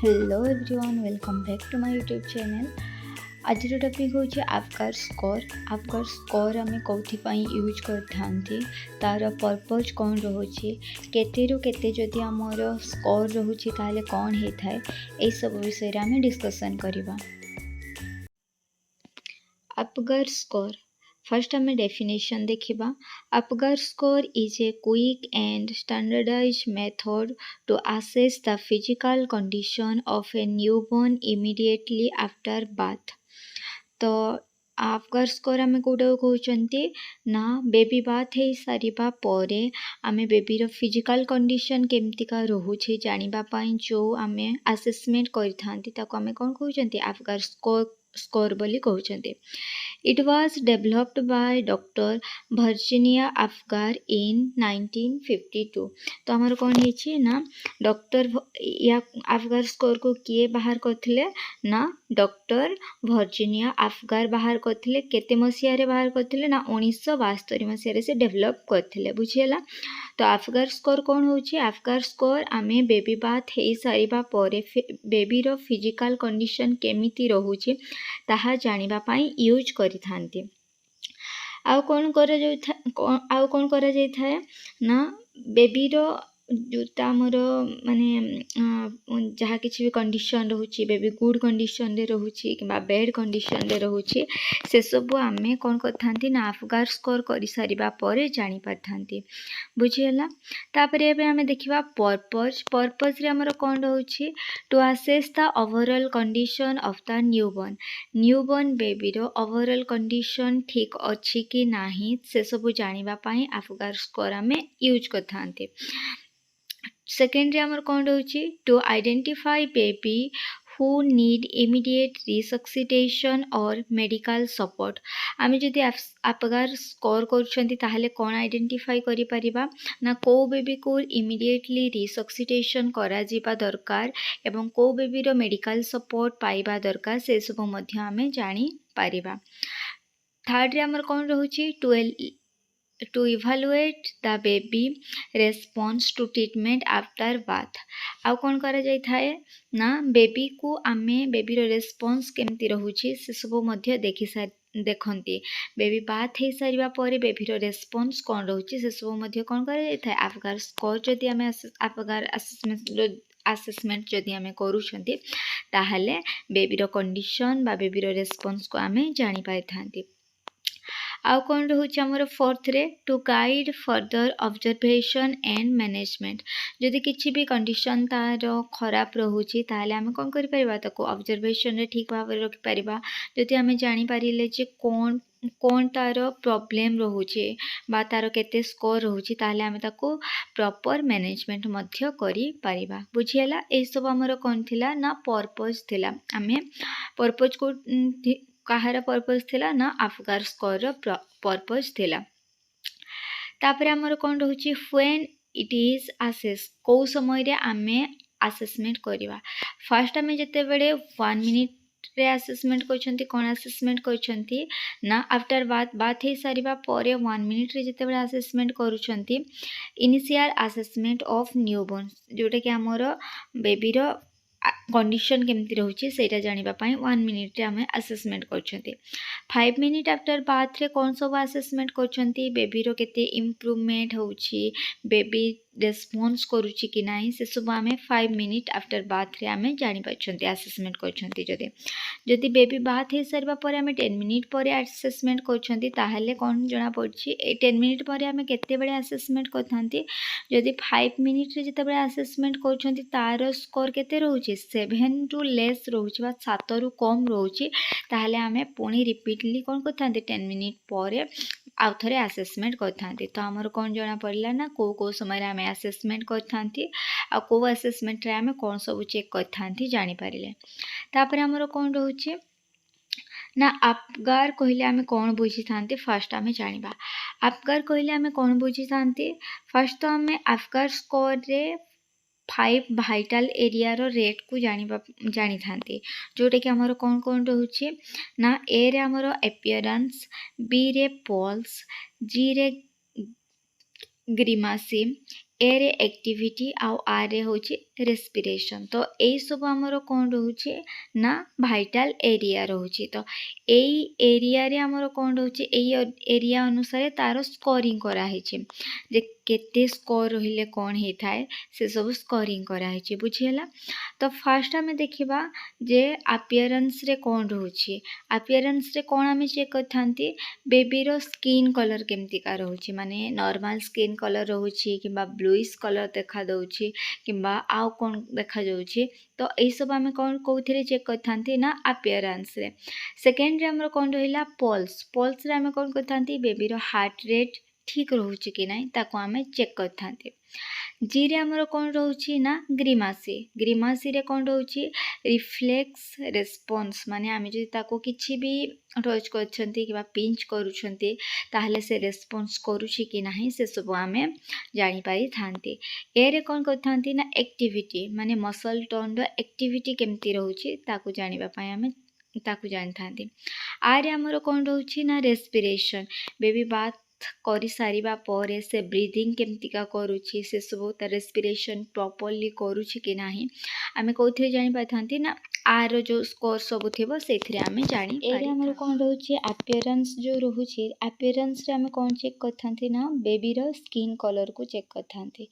Hello everyone welcome back to my YouTube channel. आज topic हूँ Apgar score आम कौन यूज कर तार पर्पज कौन रोचे केतेरु केते जदि आमर स्कोर रोचे ताले कौन होता है ये सब विषय आम डिस्कसन करवा। आपगार स्कोर फर्स्ट आम डेफिनेशन देखा। Apgar score is a quick and standardised method to assess the physical condition of a newborn immediately after birth। तो आपगार स्कोर आम कौटा कहते ना बेबी बाथ हो सारा पर आम बेबीर फिजिकल कंडीशन केमतिका रोचे जानापी जो आम आसेसमेंट करें कौन कहते आपगार स्कोर बोली कहते। It was developed by Dr. Virginia Apgar in 1952। तो आमर कौन है ना डॉक्टर या आपगार स्कोर को किए बाहर करथिले ना डॉक्टर वर्जिनिया आपगार बाहर करथिले। केते मसीह बाहर करथिले ना 1972 मसीह से डेवलप करथिले बुझीला। तो आपगार स्कोर कौन होची आपगार स्कोर आमे बेबी बाथ हो सारा पर बेबीर फिजिकल कंडीशन केमिति रहुची ताहा जानिबा पई यूज करिथांती। आउ कौन करा जाए ना बेबीर जोटा मोर माने जहाँ किसी भी कंडीशन रोचे बेबी गुड कंडीशन रे रोचे कि बैड कंडीशन रे रोचे से सब आमे कौन करथांती ना आपगार स्कोर कर सारिबा पर जानि पारथांती बुझीला। तापर एबे आमे देखिबा पर्पज रे हमर कौन रोचे to assess the overall condition of the newborn बेबीर ओवरऑल कंडीशन ठीक अच्छी कि नाही से सब जानिबा पई आपगार स्कोर आमे यूज करथांती। सेकेंडरी आमर कौन रोचे to identify baby who need immediate resuscitation or medical support। आमे जदि आपगार स्कोर करछंती ताहले कौन आइडेंटिफाई करि परिबा ना को बेबी को इमिडिएटली रिसक्सिटेशन करा जिबा दरकार एवं को बेबीर मेडिकल सपोर्ट पाइबा दरकार से सब मध्य आमे जानि परिबा। थर्ड रे आमर कौन रोचे to evaluate the baby response to treatment after birth। आउ कौन करा जाय थाए ना बेबी को आमे बेबीर रेस्पॉन्स केमती रहुची से सब मध्य देखती। बेबी बाथ हो सारा पर बेबीर रेस्पॉन्स कौन रोचे से सब मध्य कौन करा जाय थाए आपगार स्कोर जदि आमे आपगार आसेसमेंट जदि आमे करूछंती ताहले बेबीर कंडीशन बा बेबीर रेस्पॉन्स को आमे जानि पाइथांती। आउ कौन रोचे आमर फोर्थ रे to guide further observation and management. जदि किसी भी कंडीशन तार खराब रोचे ताहले आमे कौन करि परिबा ताको ऑब्जर्वेशन रे ठीक भाव रखि परिबा। जदि आमे जानि पारिले जे कौन तार प्रॉब्लम रोचे बा तार केते स्कोर रोचे ताहले आमे ताको प्रॉपर मैनेजमेंट मध्य करि परिबा बुझियला। ए सब हमर कौन थिला ना पर्पज थिला। आमे पर्पज को कहार पर्पज थिला ना आपगार स्कोर पर्पज थिला। तापर आमर कौन रोचे व्हेन इट इज असेस को समय रे आमे असेसमेंट करिवा। फर्स्ट आमे जते बेले 1 मिनिट रे असेसमेंट करछंती कोन असेसमेंट करछंती ना आफ्टर बाथ हे सारिबा पर 1 मिनिट रे जते बेले असेसमेंट करूछंती इनिशियल असेसमेंट ऑफ न्यूबॉर्न जोटा कि आमर बेबीर कंडीशन केमती रोचे सेटा जानिबा पई 1 मिनिट रे आमे असेसमेंट करछंती। 5 मिनिट आफ्टर बाथ रे कौन सब असेसमेंट करछंती बेबीर केते इम्प्रूवमेंट होउची बेबी रेस्पॉन्स करूची कि नाही से सब आमे 5 मिनिट आफ्टर बाथ रे आमे जानि पाछंती असेसमेंट करछंती। जदि बेबी बाथ हे सारिबा पर आमे 10 मिनिट पर असेसमेंट करछंती ताहले कौन जना पड़ची 10 मिनिट पर आमे केते बेले असेसमेंट करथांती जदि 5 मिनिट रे जते बेले असेसमेंट करछंती तार स्कोर केते रहउची 7 टू लेस रहउची बा 7 रु कम रहउची ताहले आमे पुणी रिपीटली कौन करथांती 10 मिनिट पर आउ थरे असेसमेंट करथांती। तो हमर कौन जना पड़ला ना को समय रे आमे असेसमेंट करथांती आ को असेसमेंट रे आमे कौन सब चेक करथांती जानि पारिले। तापर हमर कौन रहउची ना आपगार कहले आमे कौन बुझी थांती फर्स्ट आमे जानिबा। आपगार कहले आमे कौन बुझी थांती फर्स्ट तो आमे आपगार स्कोर रे 5 भाइटाल एरिया रो रेट को जानी थांती जोटा कि आमर कौन रोचे ना ए रे आमर एपियरेंस बी रे पल्स जी रे ग्रीमासी ए रे एक्टिविटी आउ आर रे होची रेस्पिरेशन। तो यही सब आमर कौन रोचे ना भाइटाल एरिया रोचे। तो यही एरिया रे आमर कौन रोचे एरिया अनुसार तार स्कोरिंग कराई जे केते स्कोर रहिले कौन ही थाए से सब स्कोरिंग कराई बुझीगला। तो फास्ट आम देखा जे अपियरेंस रे कौन रोचे। अपियरेंस रे कौन आम चेक करथांती बेबीर स्किन कलर केमतिका रोचे माने नॉर्मल स्किन कलर रोचे कि ब्लूइश कलर देखा दउछि किंबा आउ कौन देखा जाउछि। तो यही सब आम कौन कौन चेक करथांती ना अपियरेंस रे। सेकेंड रे हमर कौन रहिला पल्स। पल्स रे आम कौन करथांती बेबीर हार्ट रेट ठीक रोचे कि नहीं ताको आम चेक करथांती। जी रे हमर कौन रोचे ना ग्रीमासी। ग्रीमासी रे कौन रोचे रिफ्लेक्स रेस्पॉन्स माने आम जो ताको किछि भी टच करछंती कि पिंच करूछंती ताहले से रेस्पॉन्स करूछि कि नहीं से सब आम जानी पारि थांती। ए रे कौन करथांती ना एक्टिविटी माने मसल टोन रो एक्टिविटी केमती रहउछि ताको जानिबा पय आम ताकू जानी थांती। आरे हमर कौन रहउछि ना रेस्पिरेशन। बेबी बात करी सारिबा परे से ब्रीदिंग केमतिका करूछि से सब त रेस्पिरेशन प्रॉपर्ली करूछि कि नाही आमे कोथि जानि पाथांती ना आर जो स्कोर सब थिबो सेथिरे आमे जानि पारि। एरे हमर कोन रहउछि अपियरेंस जो रहउछि अपियरेंस रे आमे कोन चेक करथांती ना बेबी रो स्किन कलर को चेक करथांती।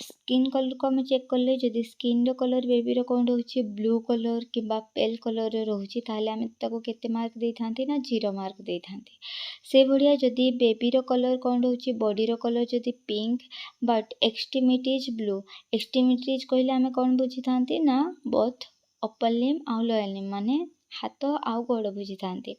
स्किन कलर को आम चेक कले जदि स्किन रो कलर बेबीर कौन रोचे ब्लू कलर किंबा पेल कलर रोचे ताहले आम ताको केते मार्क दे थांती ना 0 मार्क दे थांती। से भड़िया जदि बेबीर कलर कौन रोचे बॉडी रो कलर जदि pink but extremities blue. Extremities कहले आम कौन बुझी थांती ना बोथ अपर लिम आउ लोअर लिम माने हाथ आउ गोड़ बुझी थांती।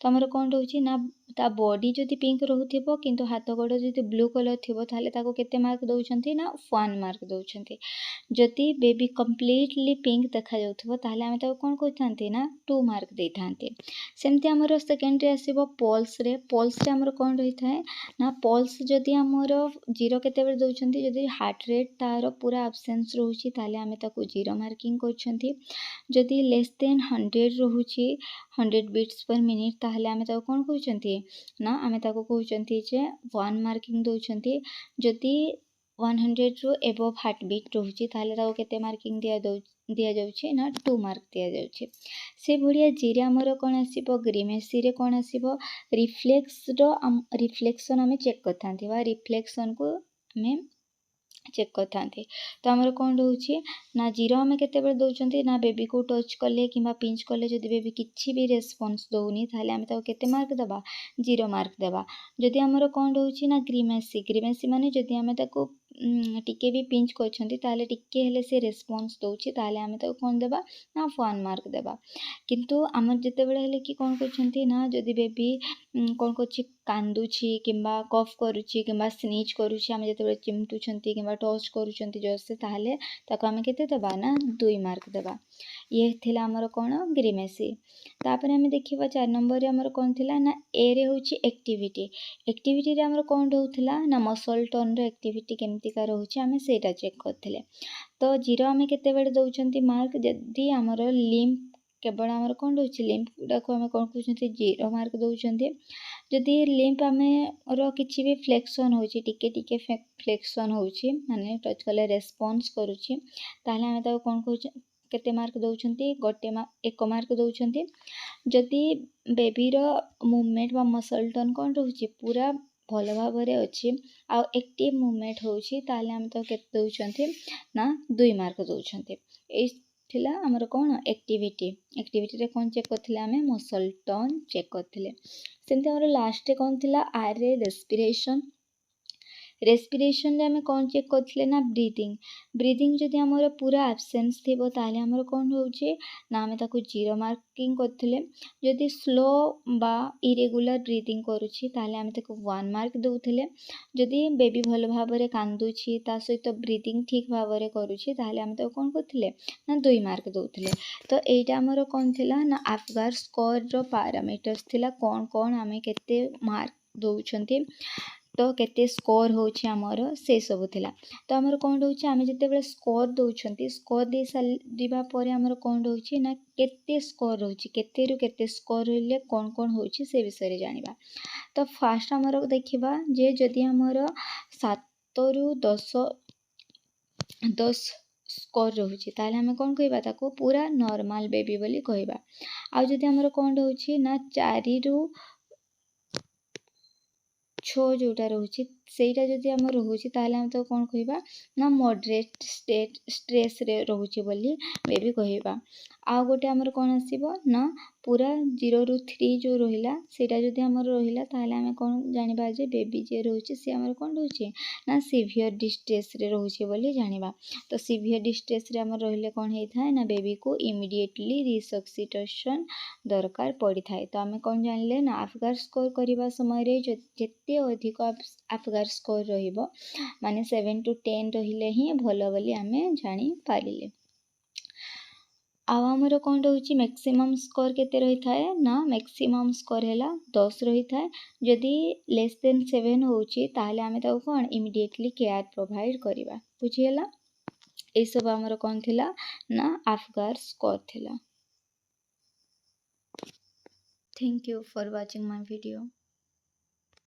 तो आमर कौन रोचे ना ता बॉडी जदि पिंक रोहुथिबो किंतु हाथ गोड़ जदि ब्लू कलर थिबो ताहले ताको केते मार्क दउछंती ना 1 मार्क दउछंती। जदि बेबी कंप्लीटली पिंक देखा जाउथिबो ताहले आमे ताको कोन कहथांती ना 2 मार्क दे थांती। सेमती आमर सेकेंड रे आसीबो पल्स रे। पल्स रे आमर कोन रही थाए ना पल्स जदि आमर 0 केते बेर दउछंती जदि हार्ट रेट तार पूरा एब्सेंस रहउछि ताहले आमे ताको 0 मार्किंग करछंती। जदि लेस देन 100 रहउछि 100 बीट्स पर मिनिट ताहले आमे ताको कोन कहउछंती ना आमे ताको कहउछंती जे 1 मार्किंग दउछंती। जदि 100 रु एबव हार्ट बीट रहउछि ताहले ताको केते मार्किंग दिया जाउछि ना 2 मार्क दिया जाउछि। से भड़िया जीरे आमर कोन आसीबो ग्रीमेसी रे कोन आसीबो रिफ्लेक्स रो रिफ्लेक्शन आमे चेक करथांती बा रिफ्लेक्शन को आमे चेक करथांती। तो आमर कौन रोचे ना 0 आमे केते बेर दउछंती ना बेबी को टच कले किंबा पिंच कले जदि बेबी किछि भी रेस्पॉन्स दउनी ताहले आमे ताको केते मार्क देबा 0 मार्क देबा। जदि आमर कौन रोचे ना ग्रीमेसी। ग्रीमेसी माने जदि आमे ताको टिके भी पिंच करछंती ताहले टिके हेले से रेस्पॉन्स दउछि ताहले आमे ताको कोन देबा ना 1 मार्क देबा। किंतु आमर जते बेले हेले कि कोन करछंती ना जदि बेबी कोन करछि कांदुछि किंबा कफ करूछि किंबा स्नीज करूछि आमे जते बेले चिमटुछंती किंबा टच करूछंती जोरसे ताहले ताको आमे केते देबा ना 2 मार्क देबा। ये थिला आमर कोन ग्रीमेसी। तापर आमे देखिबा 4 नंबर रे आमर कोन थिला ना ए रे होछि एक्टिविटी। एक्टिविटी रे आमर कोन रहउथिला ना मसल टोन रो एक्टिविटी केमतिका रहउछि आमे सेटा चेक करथिले। तो 0 आमे केते बेले दउछंती मार्क जदि आमर लिम्फ केवल आमर कोन रहउछि लिम्फ डाको आमे कोन कहउछंती 0 मार्क दउछंती। जदि लिम्फ आमे रो किछि भी फ्लेक्शन होछि टिके टिके फ्लेक्शन होछि माने टच कले रेस्पॉन्स करूछि ताहले आमे ताको कोन कहउछ केते मार्क दउछंती गोटे 1 मार्क दउछंती। जदि बेबी रो मूवमेंट बा मसल टोन कोन रहउछि पूरा भल भाबरे अछि आ एक्टिव मूवमेंट होछि ताहले आमे ताको केते दउछंती ना 2 मार्क दउछंती। ए थिला आमर कोन एक्टिविटी। एक्टिविटी रे कोन चेक करथिले आमे मसल टोन चेक करथिले। सेमती आमर लास्ट रे कोन थिला आर रे रेस्पिरेशन। रेस्पिरेशन रे आमे कोन चेक करथिले ना ब्रीदिंग। ब्रीदिंग जदि आमर पूरा एब्सेंस थिबो ताहले आमर कोन होउछि ना आमे ताको 0 मार्किंग करथिले। जदि स्लो बा इरेगुलर ब्रीदिंग करूछि ताहले आमे ताको 1 मार्क दउथिले। जदि बेबी भल भाबरे कांदुछि ता सहित ब्रीदिंग ठीक भाबरे करूछि ताहले आमे ताको कोन करथिले ना 2 मार्क दउथिले। तो एटा आमर कोन थिला ना अफगार स्कोर रो पैरामीटर्स थिला कोन कोन आमे केते मार्क दउछंती तो केते स्कोर होछि आमर से सब थिला। तो आमर कोन रहउछि आमे जते बेले स्कोर दउछंती स्कोर दे सालिबा परे आमर कोन रहउछि ना केते स्कोर रहउछि केते रु केते स्कोर रहले कोन कोन होछि से विषय रे जानिबा। तो फास्ट आमर देखिबा जे जदि आमर 7 रु 10 10 ସ୍କୋର ରହୁଛି ତାହେଲେ ଆମେ କ'ଣ କହିବା ତାକୁ ପୁରା ନର୍ମାଲ ବେବି ବୋଲି କହିବା। ଆଉ ଯଦି ଆମର କ'ଣ ରହୁଛି ନା 4ରୁ 6 ଯେଉଁଟା ରହୁଛି ସେଇଟା ଯଦି ଆମର ରହୁଛି ତାହେଲେ ଆମେ ତାକୁ କ'ଣ କହିବା ନା ମଡରେଟ୍ ଷ୍ଟ୍ରେସ୍ରେ ରହୁଛି ବୋଲି ବେବି କହିବା। ଆଉ ଗୋଟେ ଆମର କ'ଣ ଆସିବ ନା ପୁରା 0ରୁ 3 ଯେଉଁ ରହିଲା ସେଇଟା ଯଦି ଆମର ରହିଲା ତାହେଲେ ଆମେ କ'ଣ ଜାଣିବା ଯେ ବେବି ଯିଏ ରହୁଛି ସିଏ ଆମର କ'ଣ ରହୁଛି ନା ସିଭିୟର ଡିଷ୍ଟ୍ରେସ୍ରେ ରହୁଛି ବୋଲି ଜାଣିବା। ତ ସିଭିୟର ଡିଷ୍ଟ୍ରେସ୍ରେ ଆମର ରହିଲେ କ'ଣ ହେଇଥାଏ ନା ବେବିକୁ ଇମିଡ଼ିଏଟଲି ରିସକ୍ସିଟେସନ୍ ଦରକାର ପଡ଼ିଥାଏ। ତ ଆମେ କ'ଣ ଜାଣିଲେ ନା ଆପଗାର ସ୍କୋର କରିବା ସମୟରେ ଯେତେ ଅଧିକ ଆପଗାର ସ୍କୋର ରହିବ ମାନେ 7 to 10 ରହିଲେ ହିଁ ଭଲ ବୋଲି ଆମେ ଜାଣିପାରିଲେ। ଆଉ ଆମର କ'ଣ ରହୁଛି ମ୍ୟାକ୍ସିମମ୍ ସ୍କୋର କେତେ ରହିଥାଏ ନା ମ୍ୟାକ୍ସିମମ୍ ସ୍କୋର ହେଲା 10 ରହିଥାଏ। ଯଦି ଲେସ୍ ଦେନ୍ 7 ହେଉଛି ତାହେଲେ ଆମେ ତାକୁ କ'ଣ ଇମିଡ଼ିଏଟଲି କେୟାର ପ୍ରୋଭାଇଡ଼ କରିବା। ବୁଝିହେଲା? ଏଇସବୁ ଆମର କ'ଣ ଥିଲା ନା ଆପଗାର ସ୍କୋର ଥିଲା। Thank you for watching my video.